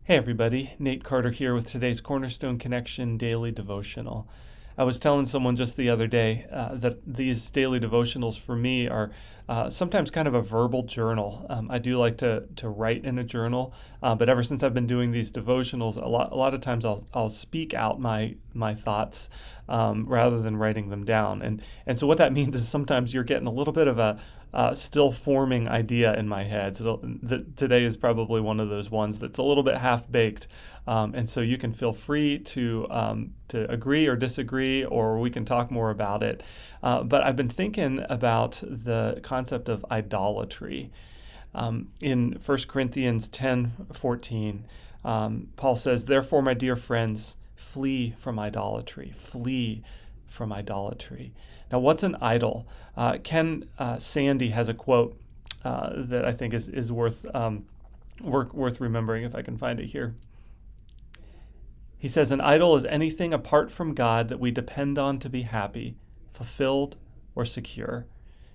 Hey everybody, Nate Carter here with today's Cornerstone Connection Daily Devotional. I was telling someone just the other day that these daily devotionals for me are sometimes kind of a verbal journal. I do like to write in a journal, but ever since I've been doing these devotionals, a lot of times I'll speak out my thoughts rather than writing them down. And so what that means is sometimes you're getting a little bit of a still forming idea in my head. So today is probably one of those ones that's a little bit half baked, and so you can feel free to agree or disagree, or we can talk more about it. But I've been thinking about the concept of idolatry. In 1 Corinthians 10:14, Paul says, "Therefore, my dear friends, flee from idolatry. Flee from idolatry." Now, what's an idol? Ken Sandy has a quote that I think is worth remembering if I can find it here. He says, "An idol is anything apart from God that we depend on to be happy, fulfilled, or secure.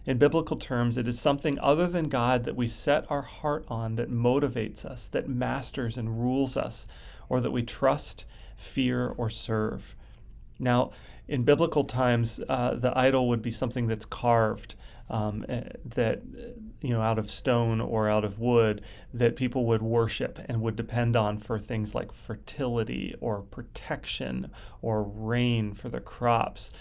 In biblical terms, it is something other than God that we set our heart on, that motivates us, that masters and rules us, or that we trust, fear, or serve." Now, in biblical times, the idol would be something that's carved, that out of stone or out of wood, that people would worship and would depend on for things like fertility or protection or rain for the crops.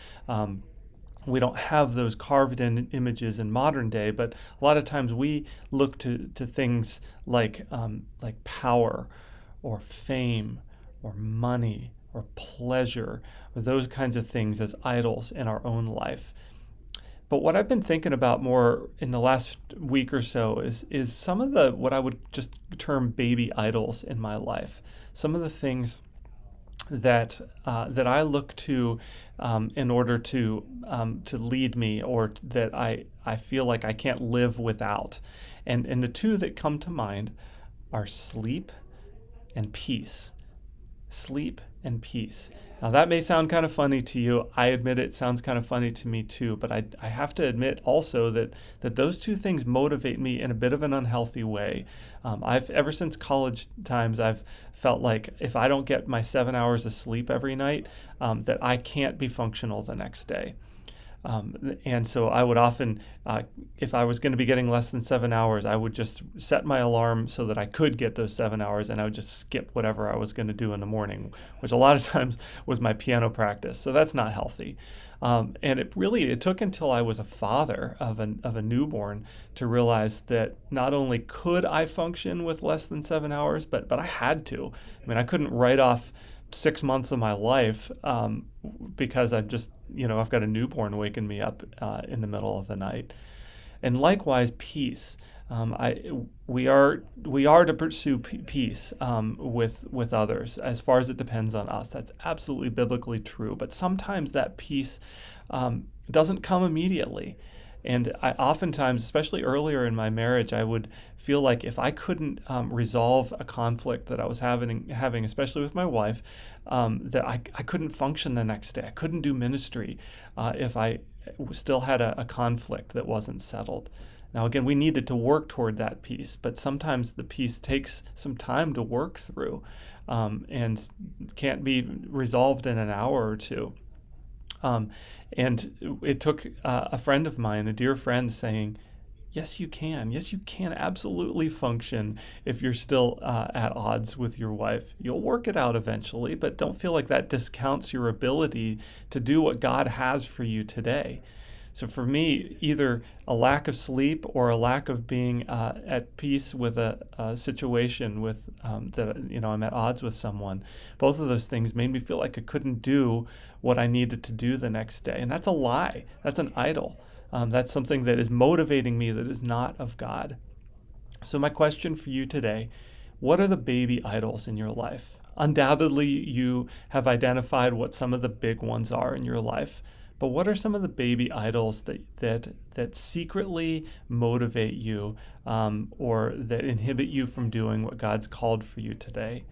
We don't have those carved in images in modern day, but a lot of times we look to things like power or fame or money or pleasure, or those kinds of things as idols in our own life. But what I've been thinking about more in the last week or so is some of the what I would just term baby idols in my life. Some of the things that I look to in order to lead me, or that I feel like I can't live without. And the two that come to mind are sleep and peace. Sleep and peace. Now, that may sound kind of funny to you. I admit it sounds kind of funny to me too, but I have to admit also that those two things motivate me in a bit of an unhealthy way. I've ever since college times, I've felt like if I don't get my 7 hours of sleep every night, that I can't be functional the next day. And so I would often, if I was going to be getting less than 7 hours, I would just set my alarm so that I could get those 7 hours, and I would just skip whatever I was going to do in the morning, which a lot of times was my piano practice. So that's not healthy. And it took until I was a father of a newborn to realize that not only could I function with less than 7 hours, but I had to. I mean, I couldn't write off 6 months of my life because I've got a newborn waking me up in the middle of the night. And likewise, peace. We are to pursue peace with others as far as it depends on us. That's absolutely biblically true. But sometimes that peace doesn't come immediately. And I oftentimes, especially earlier in my marriage, I would feel like if I couldn't resolve a conflict that I was having, especially with my wife, that I couldn't function the next day. I couldn't do ministry if I still had a conflict that wasn't settled. Now, again, we needed to work toward that peace, but sometimes the peace takes some time to work through and can't be resolved in an hour or two. And it took a friend of mine, a dear friend, saying, "Yes, you can. Yes, you can absolutely function if you're still at odds with your wife. You'll work it out eventually, but don't feel like that discounts your ability to do what God has for you today." So for me, either a lack of sleep or a lack of being at peace with a situation with that I'm at odds with someone, both of those things made me feel like I couldn't do what I needed to do the next day, and that's a lie. That's an idol. That's something that is motivating me that is not of God. So my question for you today: what are the baby idols in your life? Undoubtedly, you have identified what some of the big ones are in your life. But what are some of the baby idols that secretly motivate you or that inhibit you from doing what God's called for you today?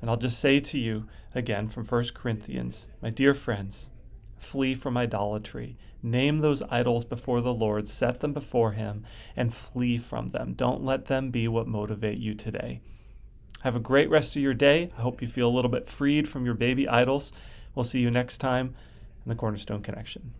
And I'll just say to you again from 1 Corinthians, my dear friends, flee from idolatry. Name those idols before the Lord, set them before Him, and flee from them. Don't let them be what motivate you today. Have a great rest of your day. I hope you feel a little bit freed from your baby idols. We'll see you next time in the Cornerstone Connection.